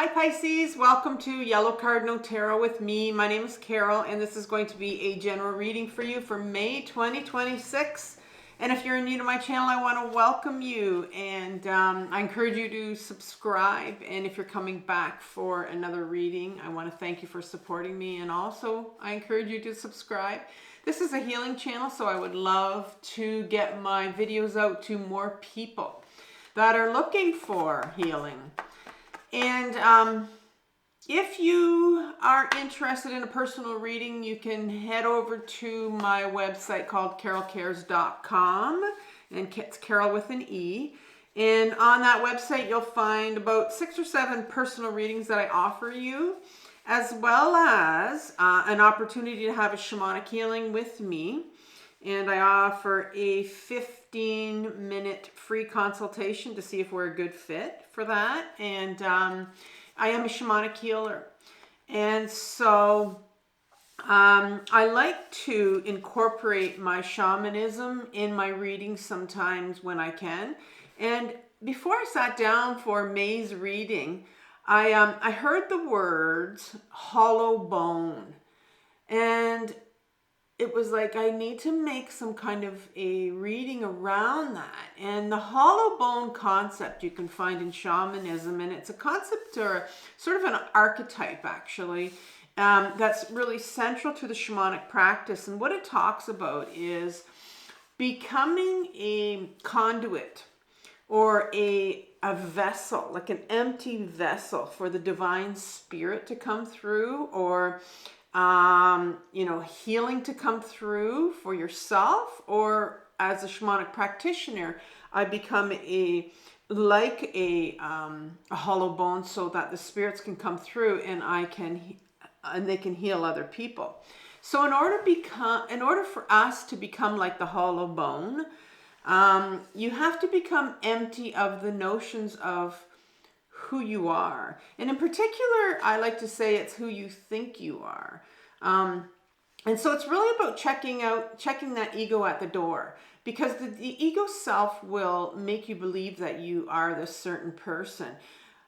Hi Pisces, welcome to Yellow Card No Tarot with me. My name is Carole and this is going to be a general reading for you for May 2026. And if you're new to my channel, I want to welcome you and I encourage you to subscribe. And if you're coming back for another reading, I want to thank you for supporting me, and also I encourage you to subscribe. This is a healing channel, so I would love to get my videos out to more people that are looking for healing. And if you are interested in a personal reading, you can head over to my website called carolecares.com, and it's Carole with an E. And on that website, you'll find about 6 or 7 personal readings that I offer you, as well as an opportunity to have a shamanic healing with me. And I offer a 15-minute free consultation to see if we're a good fit for that. And I am a shamanic healer. And so I like to incorporate my shamanism in my readings sometimes when I can. And before I sat down for May's reading, I heard the words hollow bone. And it was like, I need to make some kind of a reading around that. And the hollow bone concept you can find in shamanism, and it's a concept or sort of an archetype actually, that's really central to the shamanic practice. And what it talks about is becoming a conduit or a vessel, like an empty vessel for the divine spirit to come through, or healing to come through for yourself. Or as a shamanic practitioner, I become a hollow bone so that the spirits can come through and they can heal other people. So in order for us to become like the hollow bone, you have to become empty of the notions of who you are. And in particular, I like to say it's who you think you are. And so it's really about checking that ego at the door, because the ego self will make you believe that you are this certain person.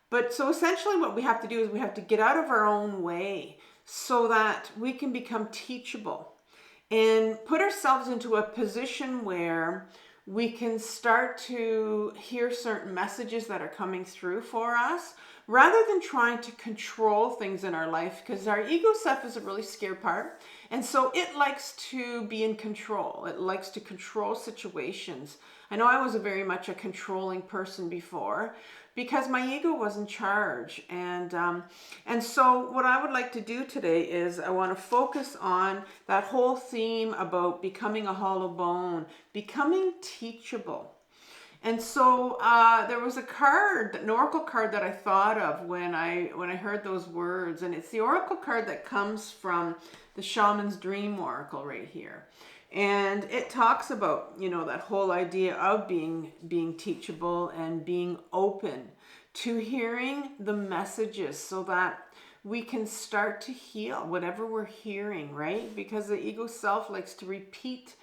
But so essentially what we have to do is we have to get out of our own way so that we can become teachable and put ourselves into a position where we can start to hear certain messages that are coming through for us, rather than trying to control things in our life, because our ego self is a really scared part. And so it likes to be in control. It likes to control situations. I know I was very much a controlling person before, because my ego was in charge. And so what I would like to do today is I want to focus on that whole theme about becoming a hollow bone, becoming teachable. And so there was an oracle card that I thought of when I heard those words, and it's the oracle card that comes from the Shaman's Dream Oracle right here. And it talks about, that whole idea of being teachable and being open to hearing the messages so that we can start to heal whatever we're hearing, right? Because the ego self likes to repeat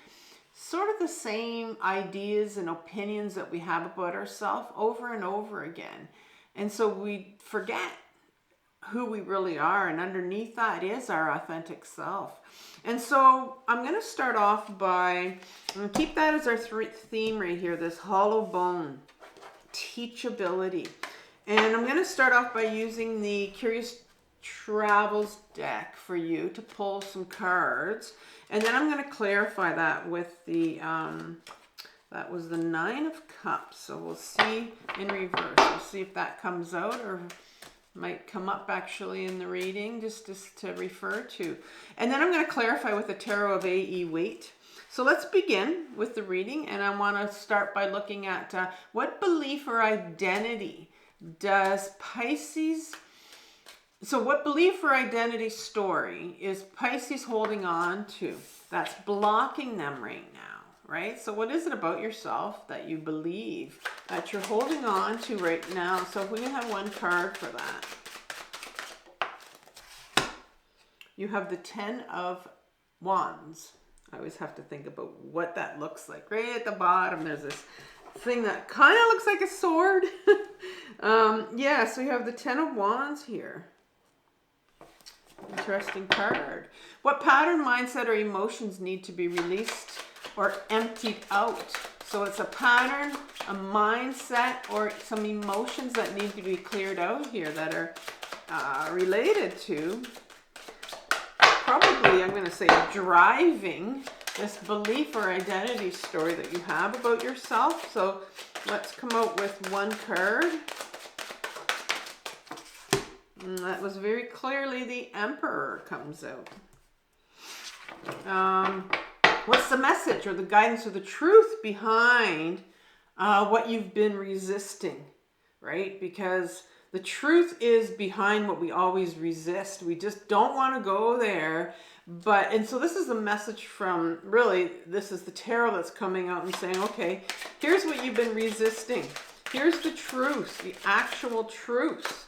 sort of the same ideas and opinions that we have about ourselves over and over again. And so we forget who we really are, and underneath that is our authentic self. And so I'm going to start off by, I'm going to keep that as our theme right here, this hollow bone, teachability. And I'm going to start off by using the Curious Travels deck for you to pull some cards. And then I'm going to clarify that with the, that was the 9 of Cups. So we'll see in reverse. We'll see if that comes out, or might come up actually in the reading, just to refer to. And then I'm going to clarify with the Tarot of A.E. Waite. So let's begin with the reading. And I want to start by looking at what belief or identity does Pisces... So what belief or identity story is Pisces holding on to that's blocking them right now, right? So what is it about yourself that you believe that you're holding on to right now? So if we can have one card for that. You have the 10 of Wands. I always have to think about what that looks like. Right at the bottom, there's this thing that kind of looks like a sword. Yeah, so you have the Ten of Wands here. Interesting card. What pattern, mindset, or emotions need to be released or emptied out? So it's a pattern, a mindset, or some emotions that need to be cleared out here that are related to, probably, I'm going to say, driving this belief or identity story that you have about yourself. So let's come out with one card. And that was very clearly the Emperor comes out. What's the message or the guidance or the truth behind what you've been resisting, right? Because the truth is behind what we always resist. We just don't want to go there. And so this is a message from, really, this is the tarot that's coming out and saying, okay, here's what you've been resisting. Here's the truth, the actual truth.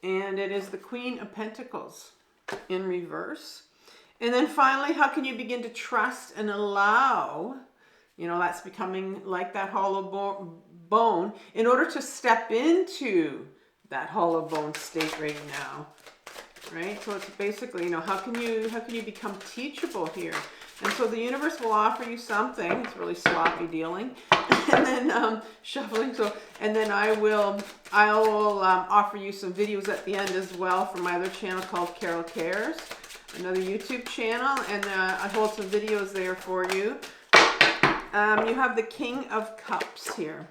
And it is the Queen of Pentacles in reverse. And then finally, how can you begin to trust and allow, that's becoming like that hollow bone, in order to step into that hollow bone state right now, right? So it's basically, how can you become teachable here? And so the universe will offer you something. It's really sloppy dealing, and then shuffling. So, and then I will offer you some videos at the end as well from my other channel called Carole Cares, another YouTube channel, and I hold some videos there for you. You have the King of Cups here.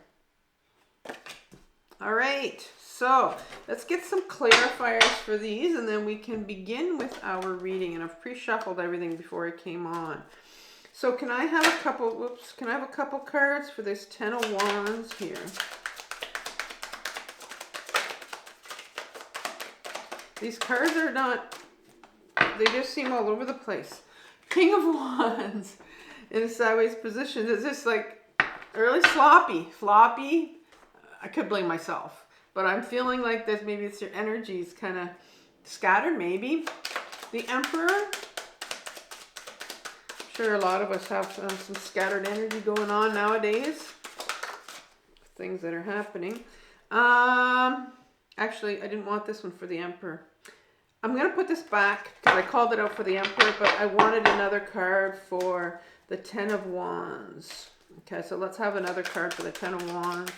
All right, so let's get some clarifiers for these, and then we can begin with our reading. And I've pre-shuffled everything before I came on. So can I have a couple cards for this Ten of Wands here? These cards are not, they just seem all over the place. King of Wands in a sideways position. It's just like really floppy. I could blame myself, but I'm feeling like this, maybe it's your energies kind of scattered, maybe. The Emperor. I'm sure a lot of us have some scattered energy going on nowadays. Things that are happening. Actually, I didn't want this one for the Emperor. I'm going to put this back because I called it out for the Emperor, but I wanted another card for the Ten of Wands. Okay, so let's have another card for the Ten of Wands.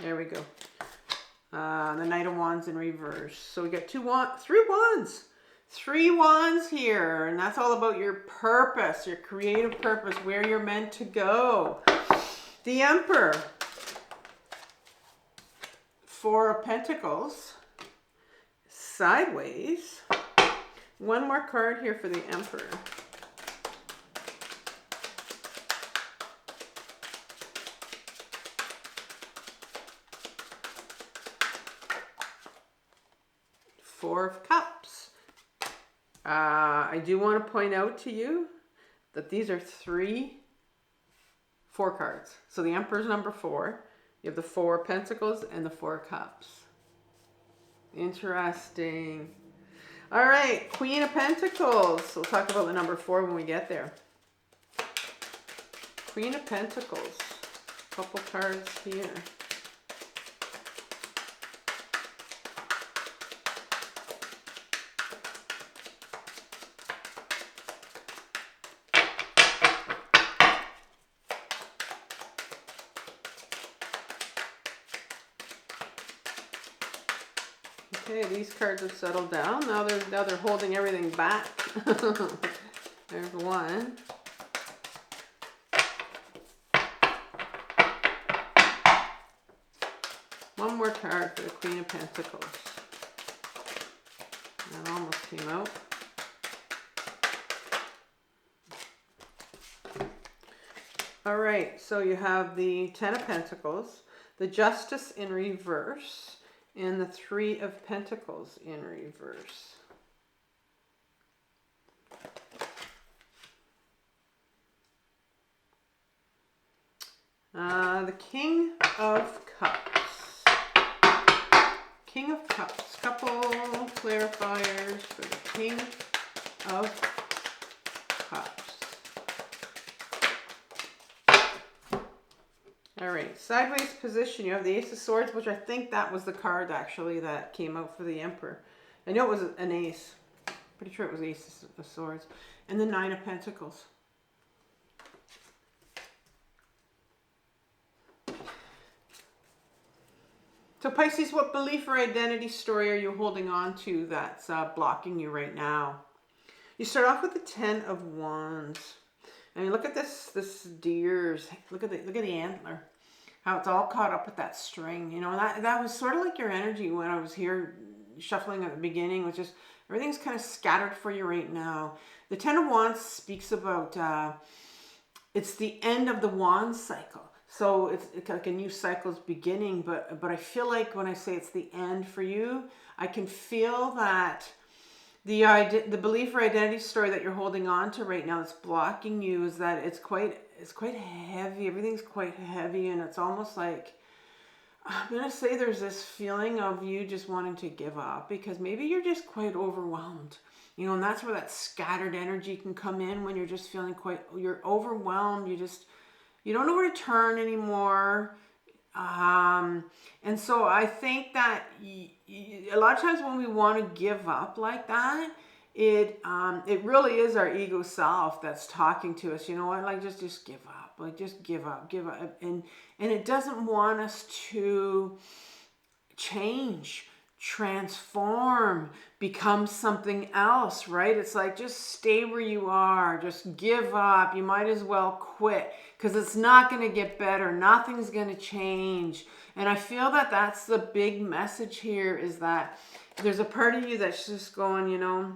There we go. The Knight of Wands in reverse. So we got three wands. 3 wands here. And that's all about your purpose, your creative purpose, where you're meant to go. The Emperor. 4 of Pentacles. Sideways. One more card here for the Emperor. Four of Cups. I do want to point out to you that these are 4 cards. So the Emperor's number 4. You have the 4 of Pentacles and the 4 of Cups. Interesting. All right, Queen of Pentacles. We'll talk about the number 4 when we get there. Queen of Pentacles. Couple cards here. Okay, these cards have settled down. Now they're holding everything back. There's one. One more card for the Queen of Pentacles. That almost came out. All right, so you have the Ten of Pentacles, the Justice in reverse, and the 3 of Pentacles in reverse. The King of Cups. King of Cups. Couple clarifiers for the King of Cups. All right, sideways position. You have the Ace of Swords, which I think that was the card actually that came out for the Emperor. I know it was an ace. Pretty sure it was Ace of Swords. And the Nine of Pentacles. So Pisces, what belief or identity story are you holding on to that's blocking you right now? You start off with the Ten of Wands. I mean, look at this deer's, look at the antler, how it's all caught up with that string. You know, that was sort of like your energy when I was here shuffling at the beginning, which is everything's kind of scattered for you right now. The Ten of Wands speaks about, it's the end of the wand cycle. So it's like a new cycle's beginning, but I feel like when I say it's the end for you, I can feel that the belief or identity story that you're holding on to right now that's blocking you is that it's quite heavy. Everything's quite heavy, and it's almost like, I'm going to say there's this feeling of you just wanting to give up because maybe you're just quite overwhelmed. You know, and that's where that scattered energy can come in when you're just feeling you're overwhelmed. You don't know where to turn anymore. And so I think that a lot of times when we want to give up like that, it really is our ego self that's talking to us. You know what? Like just give up. Like just give up. And it doesn't want us to change, transform, become something else, right? It's like, just stay where you are, just give up. You might as well quit because it's not going to get better. Nothing's going to change. And I feel that that's the big message here, is that there's a part of you that's just going, you know,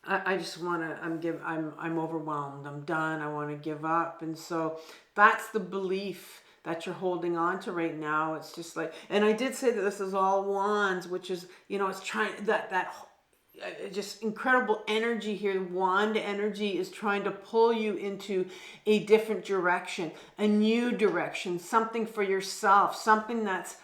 I just want to, I'm overwhelmed. I'm done. I want to give up. And so that's the belief that you're holding on to right now. It's just like, and I did say that this is all wands, which is, you know, it's trying that just incredible energy here. Wand energy is trying to pull you into a different direction, a new direction, something for yourself, something that's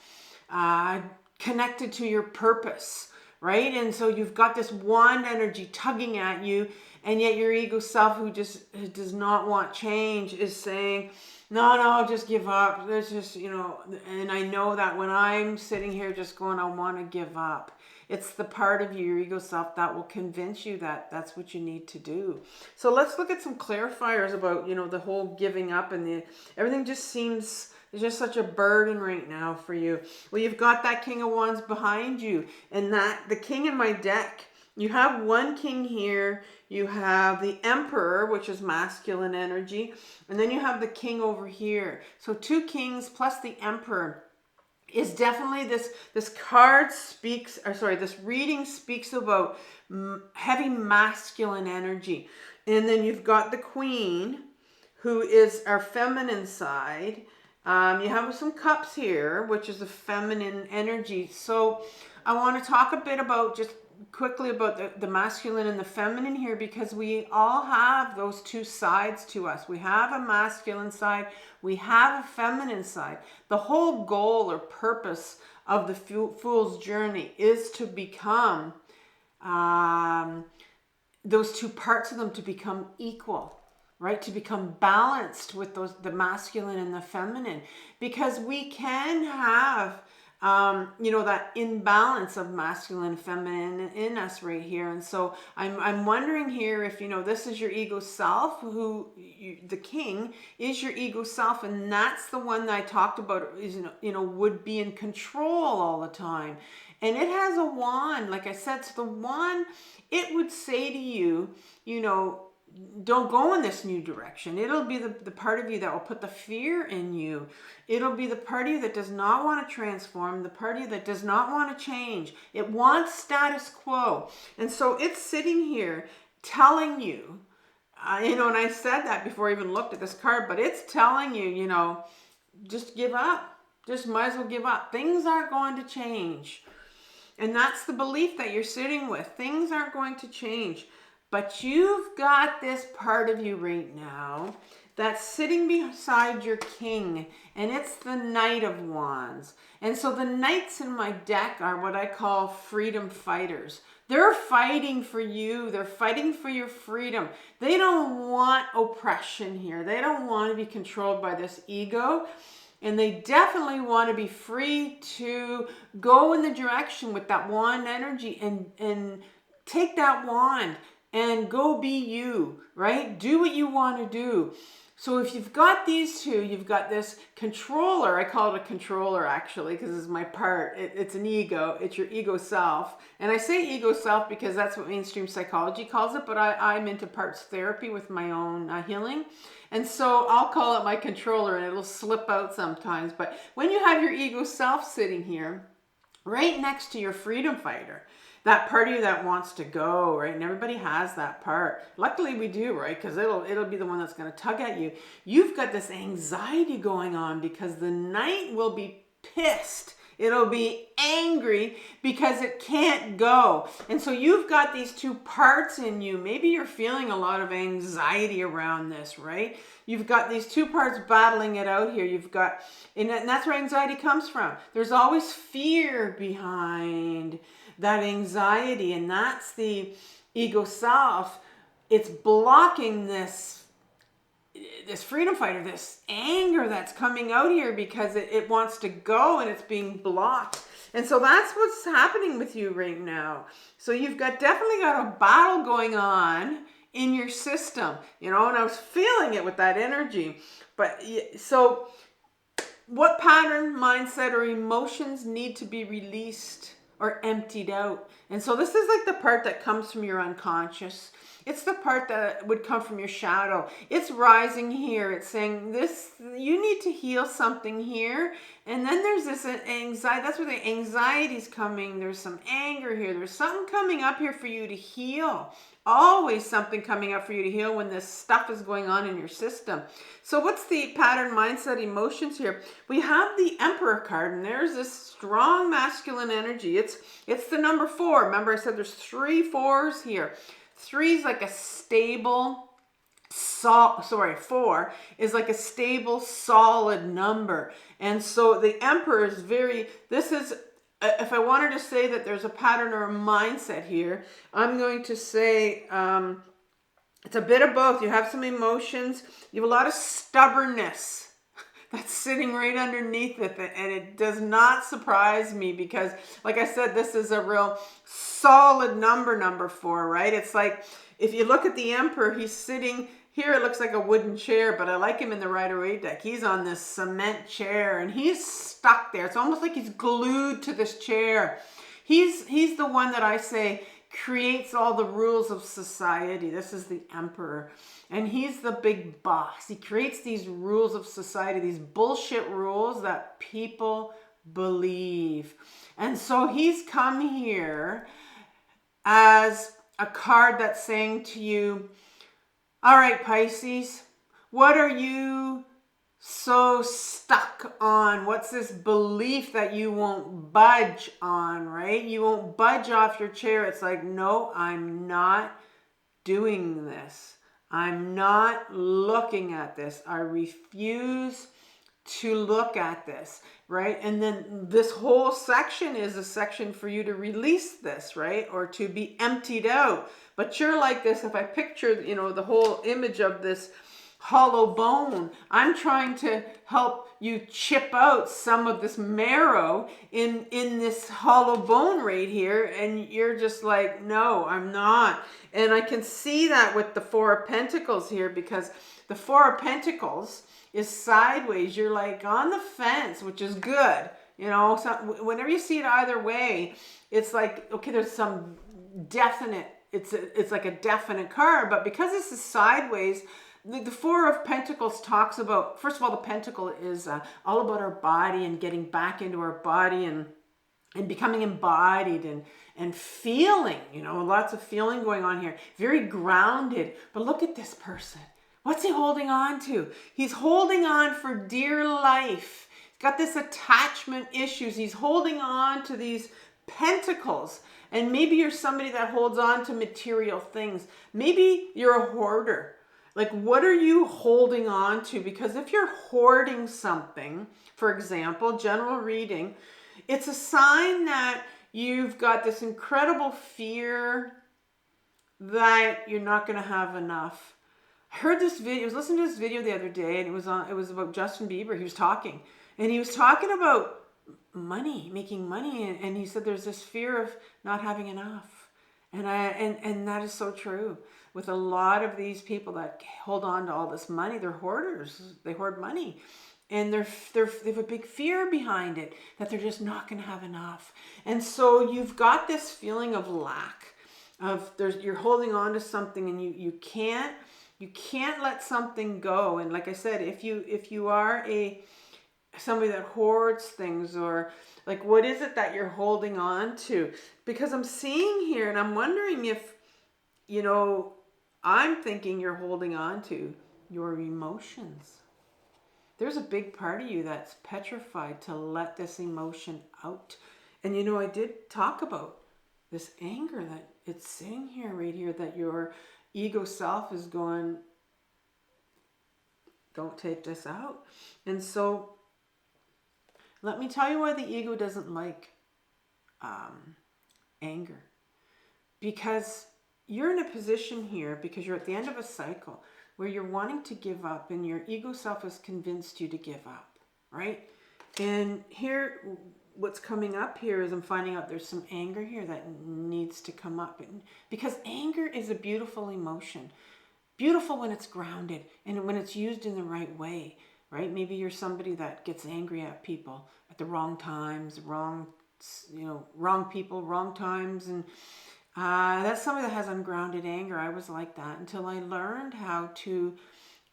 connected to your purpose, right? And so you've got this wand energy tugging at you, and yet your ego self, who does not want change, is saying, no, just give up. There's just, you know, and I know that when I'm sitting here just going, I want to give up, it's the part of you, your ego self, that will convince you that that's what you need to do. So let's look at some clarifiers about, you know, the whole giving up, and everything just seems, it's just such a burden right now for you. Well, you've got that King of Wands behind you, and that the king in my deck, you have one king here, you have the Emperor, which is masculine energy, and then you have the king over here. So two kings plus the Emperor is definitely this card speaks, or sorry, this reading speaks about heavy masculine energy. And then you've got the Queen, who is our feminine side. You have some cups here, which is the feminine energy. So I want to talk a bit about, just quickly, about the masculine and the feminine here, because we all have those two sides to us. We have a masculine side, we have a feminine side. The whole goal or purpose of the Fool's Journey is to become those two parts of them, to become equal, right? To become balanced with the masculine and the feminine, because we can have you know, that imbalance of masculine and feminine in us right here. And so I'm wondering here if, you know, this is your ego self, the king is your ego self, and that's the one that I talked about, is, you know, would be in control all the time. And it has a wand, like I said. So the wand, it would say to you, you know, don't go in this new direction. It'll be the part of you that will put the fear in you. It'll be the part of you that does not want to transform, the part of you that does not want to change. It wants status quo. And so it's sitting here telling you, you know, and I said that before I even looked at this card, but it's telling you, you know, just give up. Just might as well give up. Things aren't going to change. And that's the belief that you're sitting with. Things aren't going to change. But you've got this part of you right now that's sitting beside your king, and it's the Knight of Wands. And so the knights in my deck are what I call freedom fighters. They're fighting for you. They're fighting for your freedom. They don't want oppression here. They don't want to be controlled by this ego. And they definitely want to be free to go in the direction with that wand energy and take that wand and go be you, right? Do what you want to do. So if you've got these two, you've got this controller. I call it a controller actually because it's my part. It's an ego. It's your ego self. And I say ego self because that's what mainstream psychology calls it, but I'm into parts therapy with my own healing. And so I'll call it my controller, and it'll slip out sometimes. But when you have your ego self sitting here, right next to your freedom fighter, that part of you that wants to go, right? And everybody has that part. Luckily we do, right? Because it'll be the one that's going to tug at you. You've got this anxiety going on because the knight will be pissed. It'll be angry because it can't go. And so you've got these two parts in you. Maybe you're feeling a lot of anxiety around this, right? You've got these two parts battling it out here. You've got, and that's where anxiety comes from. There's always fear behind that anxiety, and that's the ego self. It's blocking this freedom fighter, this anger that's coming out here because it wants to go and it's being blocked. And so that's what's happening with you right now. So you've definitely got a battle going on in your system, and I was feeling it with that energy. But so what pattern, mindset, or emotions need to be released or emptied out? And so this is like the part that comes from your unconscious. It's the part that would come from your shadow. It's rising here. It's saying this, you need to heal something here. And then there's this anxiety. That's where the anxiety's coming. There's some anger here. There's something coming up here for you to heal. Always something coming up for you to heal when this stuff is going on in your system. So what's the pattern, mindset, emotions here? We have the Emperor card, and there's this strong masculine energy. It's the number 4. Remember I said there's 3 4s here. 3 is like a stable, 4 is like a stable, solid number. And so the Emperor is this is, if I wanted to say that there's a pattern or a mindset here, I'm going to say it's a bit of both. You have some emotions. You have a lot of stubbornness that's sitting right underneath it. And it does not surprise me because, like I said, this is a real solid number 4, right? It's like, if you look at the Emperor, he's sitting here. It looks like a wooden chair, but I like him in the Rider-Waite deck. He's on this cement chair and he's stuck there. It's almost like he's glued to this chair. He's the one that I say creates all the rules of society. This is the Emperor. And he's the big boss. He creates these rules of society, these bullshit rules that people believe. And so he's come here as a card that's saying to you, all right, Pisces, what are you so stuck on? What's this belief that you won't budge on, right? You won't budge off your chair. It's like, no, I'm not doing this. I'm not looking at this. I refuse to look at this, right? And then this whole section is a section for you to release this, right? Or to be emptied out. But you're like this. If I picture, the whole image of this hollow bone, I'm trying to help you chip out some of this marrow in this hollow bone right here. And you're just like, no, I'm not. And I can see that with the 4 of Pentacles here, because the 4 of Pentacles is sideways. You're like on the fence, which is good. So whenever you see it either way, it's like, okay, there's some definite, it's like a definite card. But because this is sideways, the 4 of Pentacles talks about, first of all, the pentacle is all about our body and getting back into our body and becoming embodied and feeling, lots of feeling going on here. Very grounded. But look at this person. What's he holding on to? He's holding on for dear life. He's got this attachment issues. He's holding on to these pentacles. And maybe you're somebody that holds on to material things. Maybe you're a hoarder. Like, what are you holding on to? Because if you're hoarding something, for example, general reading, it's a sign that you've got this incredible fear that you're not going to have enough. I heard this video, I was listening to this video the other day, and it was about Justin Bieber. He was talking, and he was talking about money, making money, and he said there's this fear of not having enough. And that is so true. With a lot of these people that hold on to all this money, they're hoarders. They hoard money. And they have a big fear behind it, that they're just not going to have enough. And so you've got this feeling of lack, you're holding on to something, and you can't let something go. And like I said, if you are somebody that hoards things, or like, what is it that you're holding on to? Because I'm seeing here, and I'm wondering if, I'm thinking you're holding on to your emotions. There's a big part of you that's petrified to let this emotion out. And I did talk about this anger that it's sitting here, right here, that your ego self is going, don't take this out. And so let me tell you why the ego doesn't like anger. Because you're in a position here, because you're at the end of a cycle where you're wanting to give up, and your ego self has convinced you to give up, right? And here, what's coming up here is I'm finding out there's some anger here that needs to come up. Because anger is a beautiful emotion. Beautiful when it's grounded and when it's used in the right way, right? Maybe you're somebody that gets angry at people at the wrong times, wrong people, wrong times. And that's somebody that has ungrounded anger. I was like that until I learned how to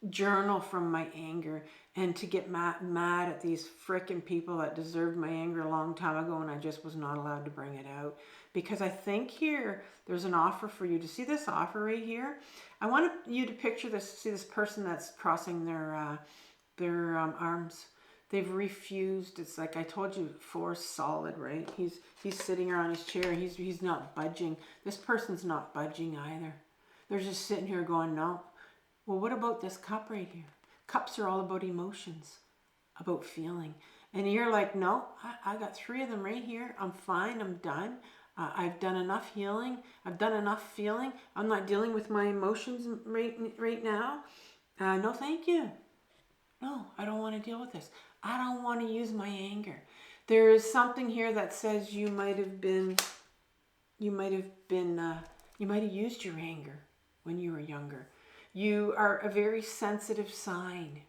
journal from my anger, and to get mad at these frickin' people that deserved my anger a long time ago, and I just was not allowed to bring it out. Because I think here there's an offer for you. To see this offer right here, I want you to picture this. See this person that's crossing their arms. They've refused. It's like I told you, force solid, right? He's sitting here on his chair. He's not budging. This person's not budging either. They're just sitting here going, no. Well, what about this cup right here? Cups are all about emotions, about feeling. And you're like, no, I got 3 of them right here. I'm fine. I'm done. I've done enough healing. I've done enough feeling. I'm not dealing with my emotions right now. No, thank you. No, I don't want to deal with this. I don't want to use my anger. There is something here that says you might have used your anger when you were younger. You are a very sensitive sign,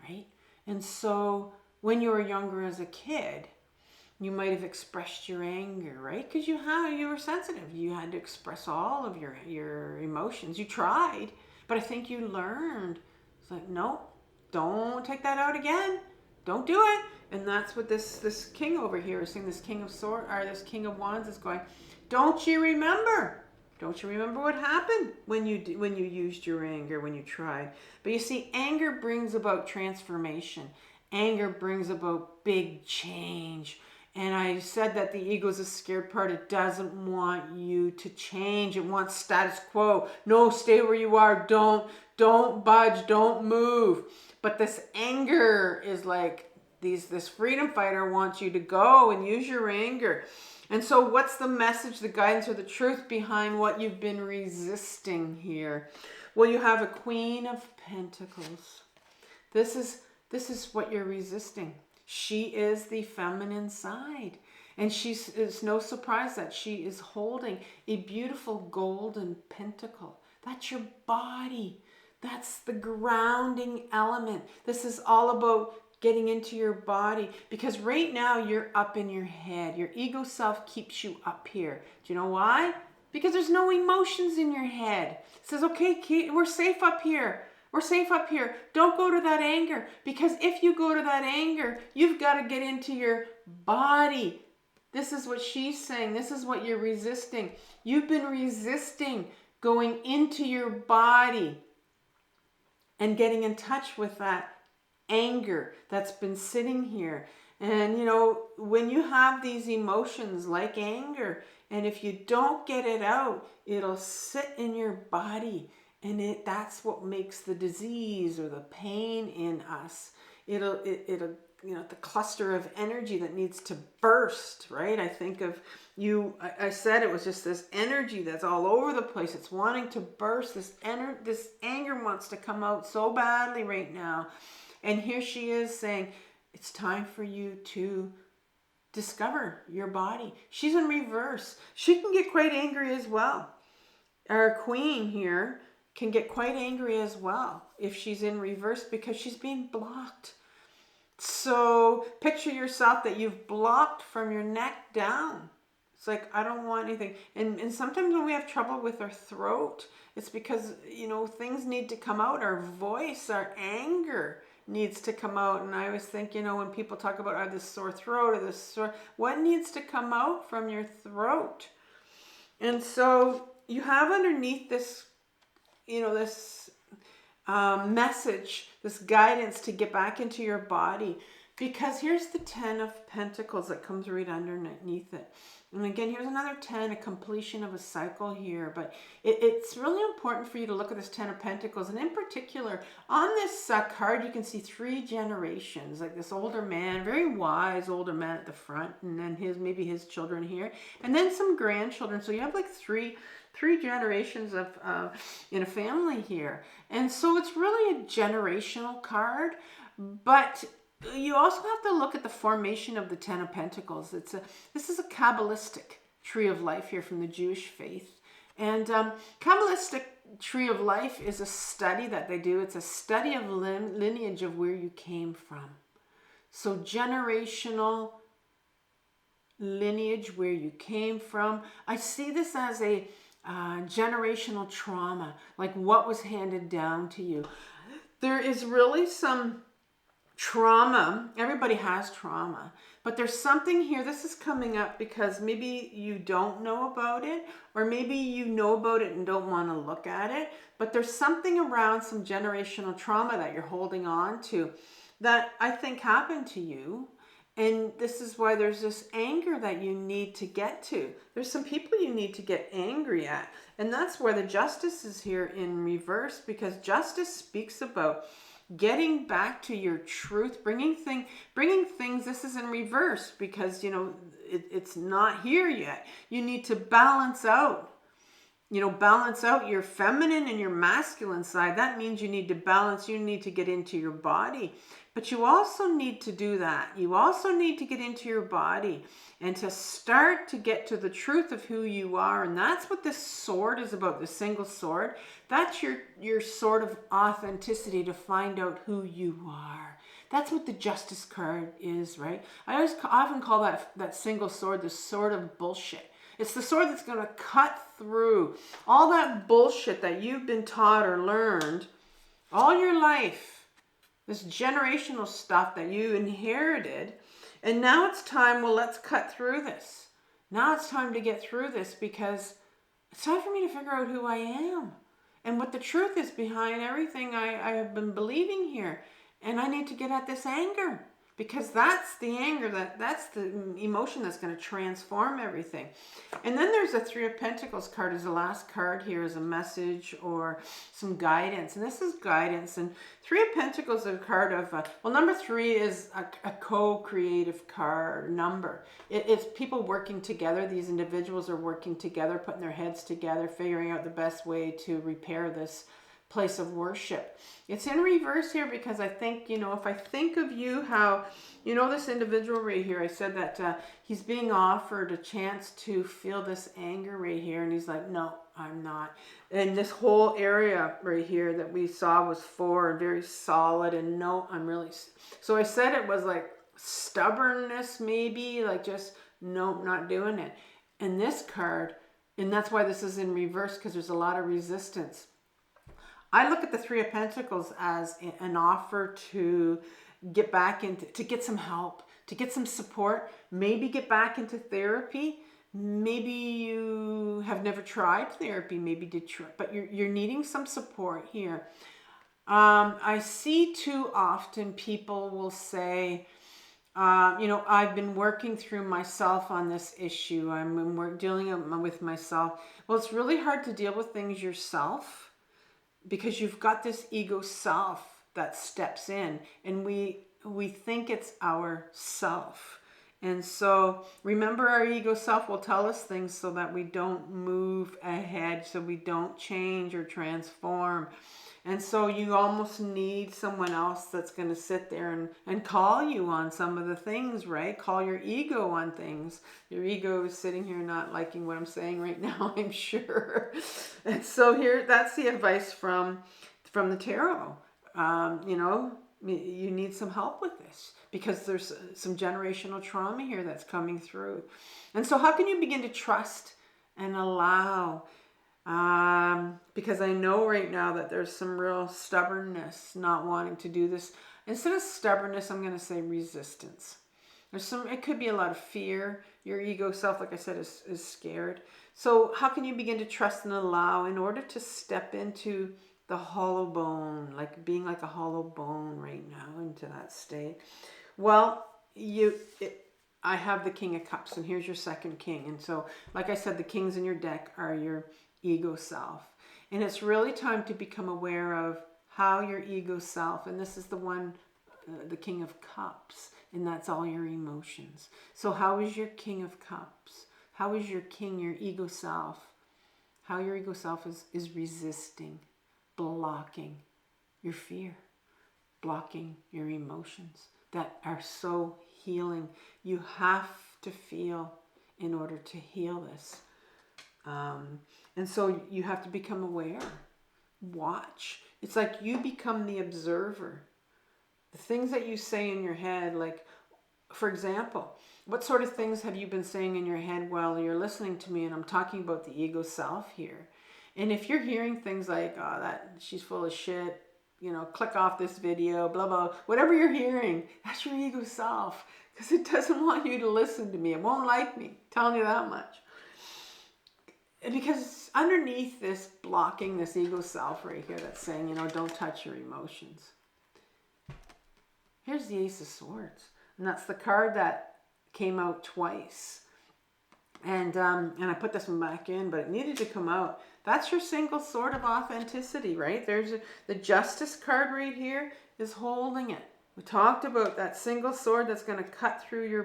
right? And so when you were younger as a kid, you might have expressed your anger, right? Because you were sensitive. You had to express all of your emotions. You tried, but I think you learned. It's like, no, don't take that out again. Don't do it. And that's what this king over here is saying. This king of swords, or this king of wands, is going, don't you remember? Don't you remember what happened when you used your anger, when you tried? But you see, anger brings about transformation. Anger brings about big change. And I said that the ego is a scared part. It doesn't want you to change. It wants status quo. No, stay where you are. Don't budge. Don't move. But this anger is like, this freedom fighter wants you to go and use your anger. And so what's the message, the guidance, or the truth behind what you've been resisting here? Well, you have a Queen of Pentacles. This is what you're resisting. She is the feminine side. And it's no surprise that she is holding a beautiful golden pentacle. That's your body. That's the grounding element. This is all about getting into your body, because right now you're up in your head. Your ego self keeps you up here. Do you know why? Because there's no emotions in your head. It says, okay, we're safe up here. We're safe up here. Don't go to that anger, because if you go to that anger, you've got to get into your body. This is what she's saying. This is what you're resisting. You've been resisting going into your body and getting in touch with that anger that's been sitting here. And when you have these emotions like anger, and if you don't get it out, it'll sit in your body, and that's what makes the disease or the pain in us. It'll the cluster of energy that needs to burst, right? I think of you, I said it was just this energy that's all over the place. It's wanting to burst. This anger wants to come out so badly right now. And here she is saying, it's time for you to discover your body. She's in reverse. She can get quite angry as well. Our queen here can get quite angry as well if she's in reverse because she's being blocked. So picture yourself that you've blocked from your neck down. It's like, I don't want anything. And sometimes when we have trouble with our throat, it's because, things need to come out. Our voice, our anger needs to come out. And I always think, when people talk about this sore throat or this sore, what needs to come out from your throat? And so you have underneath this, this message, this guidance to get back into your body, because here's the 10 of Pentacles that comes right underneath it. And again, here's another 10, a completion of a cycle here. But it's really important for you to look at this 10 of Pentacles. And in particular, on this card, you can see 3 generations, like this older man, very wise older man at the front, and then maybe his children here, and then some grandchildren. So you have like three generations of in a family here. And so it's really a generational card, but you also have to look at the formation of the 10 of Pentacles. This is a Kabbalistic tree of life here from the Jewish faith. And Kabbalistic tree of life is a study that they do. It's a study of lineage of where you came from. So generational lineage, where you came from. I see this as a generational trauma, like what was handed down to you. There is really some trauma. Everybody has trauma, but there's something here. This is coming up because maybe you don't know about it, or maybe you know about it and don't want to look at it, but there's something around some generational trauma that you're holding on to that I think happened to you. And this is why there's this anger that you need to get to. There's some people you need to get angry at. And that's where the Justice is here in reverse, because Justice speaks about getting back to your truth, bringing things. This is in reverse because, it's not here yet. You need to balance out. Balance out your feminine and your masculine side. That means you need to balance. You need to get into your body. But you also need to do that. You also need to get into your body and to start to get to the truth of who you are. And that's what this sword is about, the single sword. That's your sword of authenticity, to find out who you are. That's what the Justice card is, right? I often call that single sword the sword of bullshit. It's the sword that's going to cut through all that bullshit that you've been taught or learned all your life. This generational stuff that you inherited. And now it's time, let's cut through this. Now it's time to get through this, because it's time for me to figure out who I am and what the truth is behind everything I have been believing here. And I need to get at this anger, because that's the anger, that's the emotion that's going to transform everything. And then there's a 3 of Pentacles card as the last card here, as a message or some guidance. And this is guidance. And 3 of Pentacles is a card of, number 3 is a co-creative card number. It's people working together. These individuals are working together, putting their heads together, figuring out the best way to repair this place of worship. It's in reverse here because I think, if I think of you, how, this individual right here, I said that he's being offered a chance to feel this anger right here. And he's like, no, I'm not. And this whole area right here that we saw was 4 and very solid. And no, I'm really, so I said it was like stubbornness, maybe like just, nope, not doing it. And this card, and that's why this is in reverse, because there's a lot of resistance. I look at the 3 of Pentacles as an offer to get back into, to get some help, to get some support, maybe get back into therapy. Maybe you have never tried therapy, maybe did try, but you're needing some support here. I see too often people will say, I've been working through myself on this issue. I'm dealing with myself. Well, it's really hard to deal with things yourself, because you've got this ego self that steps in, and we we think it's our self. And so remember, our ego self will tell us things so that we don't move ahead, so we don't change or transform. And so you almost need someone else that's going to sit there and call you on some of the things, right? Call your ego on things. Your ego is sitting here not liking what I'm saying right now, I'm sure. And so here, that's the advice from the tarot. You know, you need some help with this because there's some generational trauma here that's coming through. And so how can you begin to trust and allow? Because I know right now that there's some real stubbornness, not wanting to do this. Instead of stubbornness, I'm going to say resistance. It could be a lot of fear. Your ego self, like I said, is scared. So how can you begin to trust and allow in order to step into the hollow bone, like being like a hollow bone right now, into that state? Well, I have the King of Cups, and here's your second king. And so, like I said, the kings in your deck are your ego self. And it's really time to become aware of how your ego self, and this is the one, the King of Cups, and that's all your emotions. So how is your King of Cups? How is your king, your ego self? How your ego self is resisting, blocking your fear, blocking your emotions that are so healing. You have to feel in order to heal this. And so you have to become aware. Watch. It's like you become the observer. The things that you say in your head, like, for example, what sort of things have you been saying in your head while you're listening to me? And I'm talking about the ego self here. And if you're hearing things like, oh, that she's full of shit, you know, click off this video, blah, blah, whatever you're hearing, that's your ego self. Because it doesn't want you to listen to me. It won't like me. I'm telling you that much. Because underneath this blocking, this ego self right here that's saying, you know, don't touch your emotions. Here's the Ace of Swords. And that's the card that came out twice. And I put this one back in, but it needed to come out. That's your single sword of authenticity, right? There's the Justice card right here is holding it. We talked about that single sword that's going to cut through your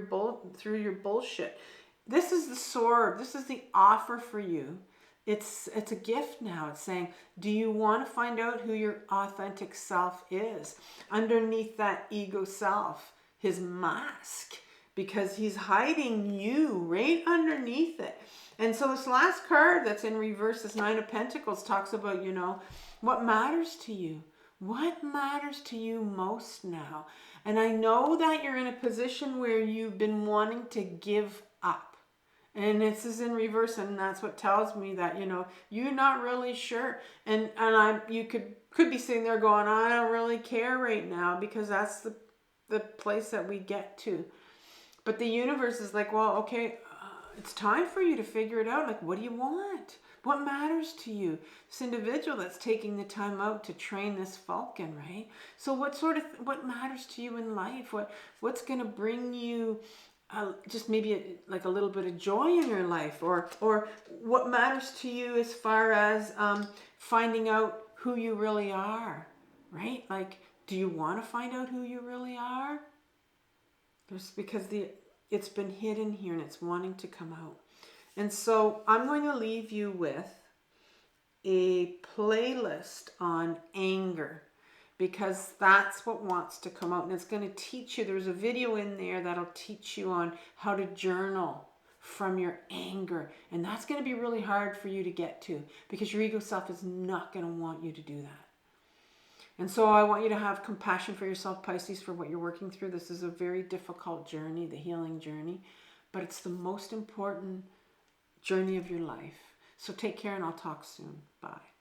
bullshit. This is the sword. This is the offer for you. It's a gift now. It's saying, do you want to find out who your authentic self is? Underneath that ego self, his mask, because he's hiding you right underneath it. And so this last card that's in reverse, this Nine of Pentacles, talks about, you know, what matters to you. What matters to you most now? And I know that you're in a position where you've been wanting to give up. And this is in reverse, and that's what tells me that, you know, you're not really sure. And you could be sitting there going, I don't really care right now, because that's the place that we get to. But the universe is like, well, okay, it's time for you to figure it out. Like, what do you want? What matters to you? This individual that's taking the time out to train this falcon, right? So what matters to you in life? What's going to bring you just maybe like a little bit of joy in your life, or what matters to you as far as finding out who you really are, right? Like, do you want to find out who you really are? Because it's been hidden here and it's wanting to come out. And so I'm going to leave you with a playlist on anger, because that's what wants to come out, and it's going to teach you. There's a video in there that'll teach you on how to journal from your anger, and that's going to be really hard for you to get to, because your ego self is not going to want you to do that. And so I want you to have compassion for yourself, Pisces, for what you're working through. This is a very difficult journey, the healing journey, but it's the most important journey of your life. So take care, and I'll talk soon. Bye.